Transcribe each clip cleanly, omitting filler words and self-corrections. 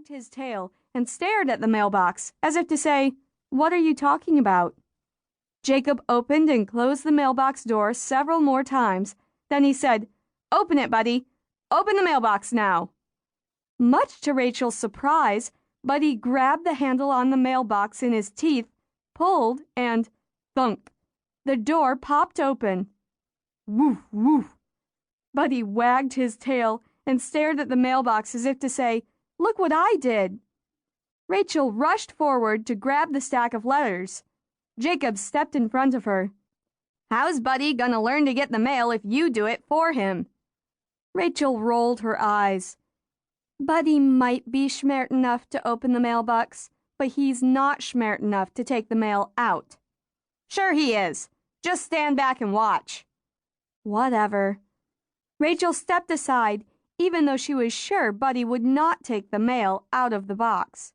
wagged his tail and stared at the mailbox as if to say, "What are you talking about?" Jacob opened and closed the mailbox door several more times. Then he said, "Open it, Buddy. Open the mailbox now." Much to Rachel's surprise, Buddy grabbed the handle on the mailbox in his teeth, pulled, and thunk! The door popped open. Woof, woof! Buddy wagged his tail and stared at the mailbox as if to say, "Look what I did." Rachel rushed forward to grab the stack of letters. Jacob stepped in front of her. "How's Buddy gonna learn to get the mail if you do it for him?" Rachel rolled her eyes. "Buddy might be schmert enough to open the mailbox, but he's not schmert enough to take the mail out." "Sure he is. Just stand back and watch." "Whatever." Rachel stepped aside, even though she was sure Buddy would not take the mail out of the box.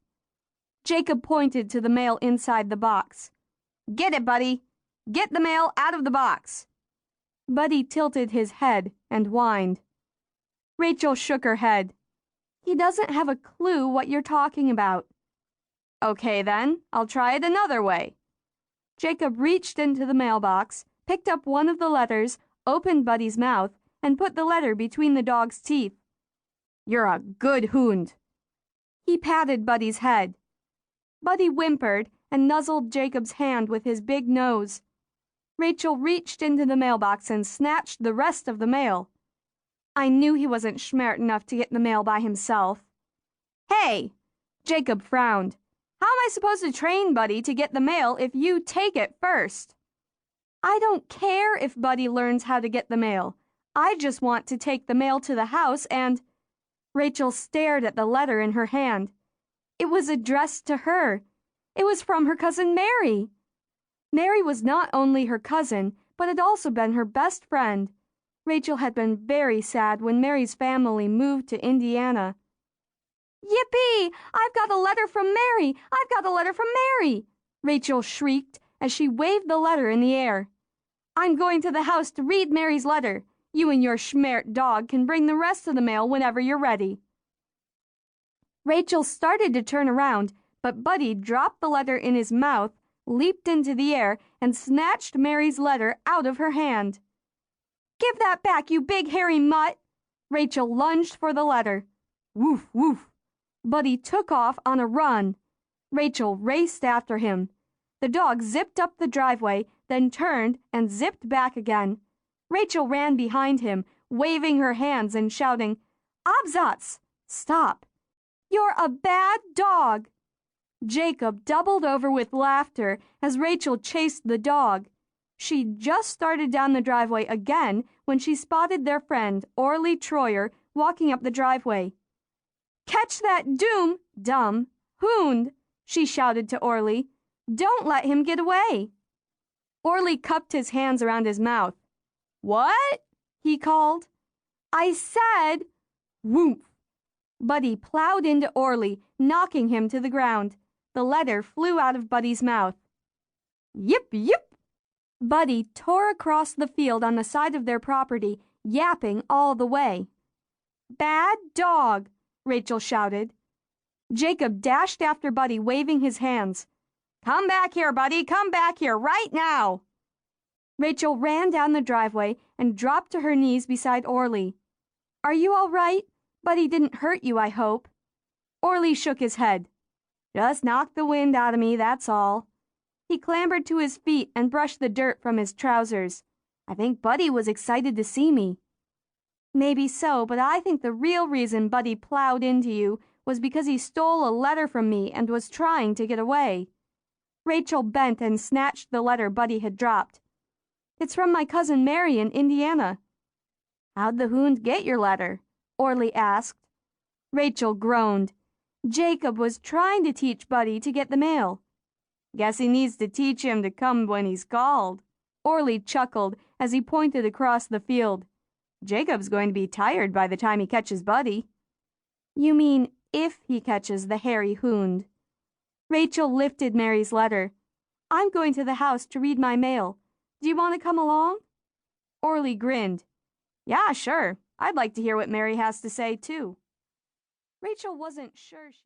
Jacob pointed to the mail inside the box. "Get it, Buddy. Get the mail out of the box." Buddy tilted his head and whined. Rachel shook her head. "He doesn't have a clue what you're talking about." "Okay, then. I'll try it another way." Jacob reached into the mailbox, picked up one of the letters, opened Buddy's mouth, and put the letter between the dog's teeth. "You're a good hound." He patted Buddy's head. Buddy whimpered and nuzzled Jacob's hand with his big nose. Rachel reached into the mailbox and snatched the rest of the mail. "I knew he wasn't schmert enough to get the mail by himself." "Hey!" Jacob frowned. "How am I supposed to train Buddy to get the mail if you take it first?" "I don't care if Buddy learns how to get the mail. I just want to take the mail to the house and—" Rachel stared at the letter in her hand. It was addressed to her. It was from her cousin Mary. Mary was not only her cousin, but had also been her best friend. Rachel had been very sad when Mary's family moved to Indiana. "Yippee! I've got a letter from Mary! I've got a letter from Mary!" Rachel shrieked as she waved the letter in the air. "I'm going to the house to read Mary's letter. You and your schmert dog can bring the rest of the mail whenever you're ready." Rachel started to turn around, but Buddy dropped the letter in his mouth, leaped into the air, and snatched Mary's letter out of her hand. "Give that back, you big hairy mutt!" Rachel lunged for the letter. Woof, woof! Buddy took off on a run. Rachel raced after him. The dog zipped up the driveway, then turned and zipped back again. Rachel ran behind him, waving her hands and shouting, "Absatz! Stop! You're a bad dog!" Jacob doubled over with laughter as Rachel chased the dog. She just started down the driveway again when she spotted their friend, Orly Troyer, walking up the driveway. "Catch that dumb hound!" she shouted to Orly. "Don't let him get away!" Orly cupped his hands around his mouth. "What?" he called. "I said—" Whoomph! Buddy plowed into Orly, knocking him to the ground. The letter flew out of Buddy's mouth. Yip, yip! Buddy tore across the field on the side of their property, yapping all the way. "Bad dog!" Rachel shouted. Jacob dashed after Buddy, waving his hands. "Come back here, Buddy! Come back here right now!" Rachel ran down the driveway and dropped to her knees beside Orly. "Are you all right? Buddy didn't hurt you, I hope." Orly shook his head. "Just knocked the wind out of me, that's all." He clambered to his feet and brushed the dirt from his trousers. "I think Buddy was excited to see me." "Maybe so, but I think the real reason Buddy plowed into you was because he stole a letter from me and was trying to get away." Rachel bent and snatched the letter Buddy had dropped. "It's from my cousin Mary in Indiana." "How'd the hound get your letter?" Orly asked. Rachel groaned. Jacob was trying to teach Buddy to get the mail. "Guess he needs to teach him to come when he's called." Orly chuckled as he pointed across the field. "Jacob's going to be tired by the time he catches Buddy." "You mean if he catches the hairy hound." Rachel lifted Mary's letter. "I'm going to the house to read my mail. Do you want to come along?" Orly grinned. "Yeah, sure. I'd like to hear what Mary has to say, too." Rachel wasn't sure she